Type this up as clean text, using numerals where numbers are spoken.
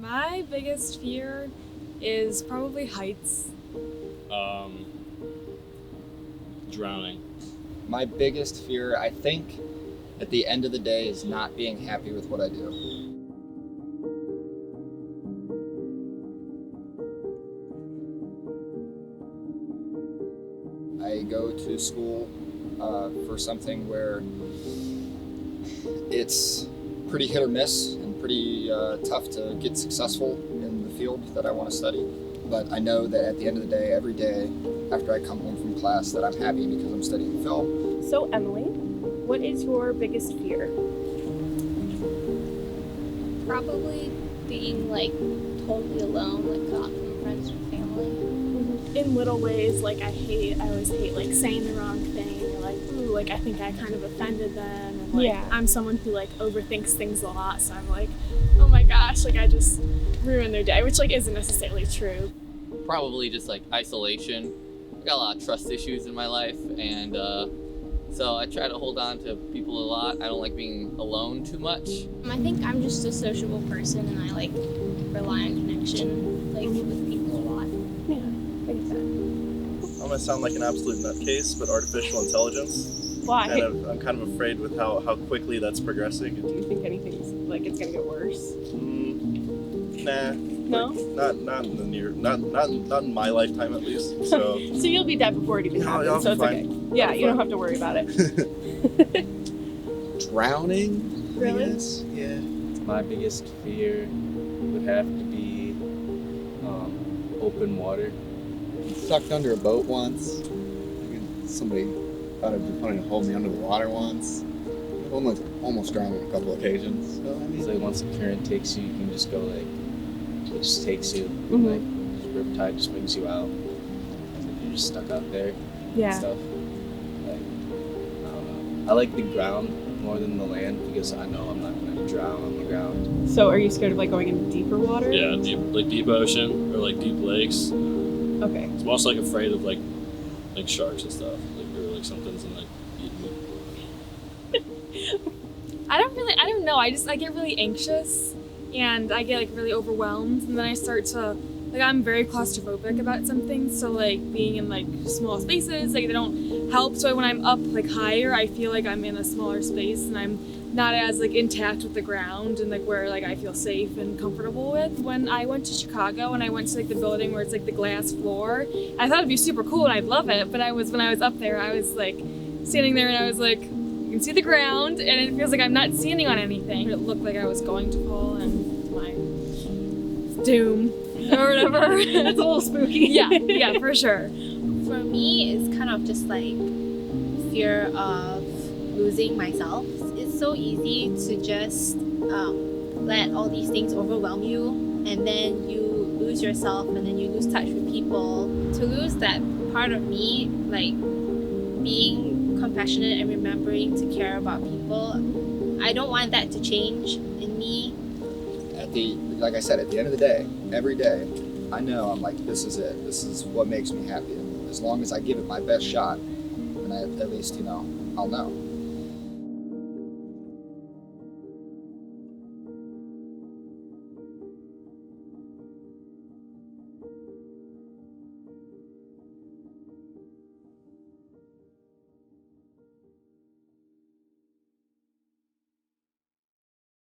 My biggest fear is probably heights. Um, Drowning. My biggest fear, I think, at the end of the day, is not being happy with what I do. I go to school for something where it's pretty hit or miss and pretty tough to get successful in the field that I want to study. But I know that at the end of the day, every day after I come home from class, that I'm happy because I'm studying film. So Emily, what is your biggest fear? Probably being like totally alone, like not from friends or family. In little ways, like I always hate like saying the wrong thing, or like, ooh, like I think I kind of offended them, and like I'm someone who like overthinks things a lot, so I'm like, oh my gosh, like I just ruined their day, which like isn't necessarily true. Probably just like isolation. I got a lot of trust issues in my life, and so I try to hold on to people a lot. I don't like being alone too much. I think I'm just a sociable person, and I like rely on connection, like with people a lot. Yeah, I get that. I'm gonna sound like an absolute nutcase, but artificial intelligence. Why? I'm kind of afraid with how quickly that's progressing. Do you think anything's like it's gonna get worse? Nah. No? Not in the near, not in my lifetime at least. So. So you'll be dead before it even happens, I'll so be it's fine. okay. Yeah, you don't have to worry about it. Drowning? Really? I guess. Yeah. My biggest fear would have to be open water. Sucked under a boat once. Somebody thought it'd be funny to hold me under the water once. Almost drowned on a couple occasions. So, I mean, So like once the current takes you, you can just go like, it just takes you, like just riptide just brings you out. And you're just stuck out there and stuff. Like, I don't know. I like the ground more than the land because I know I'm not gonna drown on the ground. So are you scared of like going into deeper water? Yeah, deep ocean or like deep lakes. Okay. It's most like afraid of like sharks and stuff, or like something's in like eating me. I don't know. I get really anxious and I get like really overwhelmed, and then I start to like I'm very claustrophobic about some things, so like being in like small spaces, like they don't help. So when I'm up like higher, I feel like I'm in a smaller space and I'm not as like intact with the ground and like where like I feel safe and comfortable with. When I went to Chicago and I went to like the building where it's like the glass floor, I thought it'd be super cool and I'd love it. But when I was up there, I was like standing there and I was like, you can see the ground and it feels like I'm not standing on anything. It looked like I was going to fall and my doom or whatever. It's a little spooky. Yeah, for sure. For me, it's kind of just like fear of losing myself. It's so easy to just let all these things overwhelm you, and then you lose yourself, and then you lose touch with people. To lose that part of me, like being compassionate and remembering to care about people, I don't want that to change in me. Like I said, at the end of the day, every day, I know I'm like, this is it. This is what makes me happy. And as long as I give it my best shot, then at least, I'll know.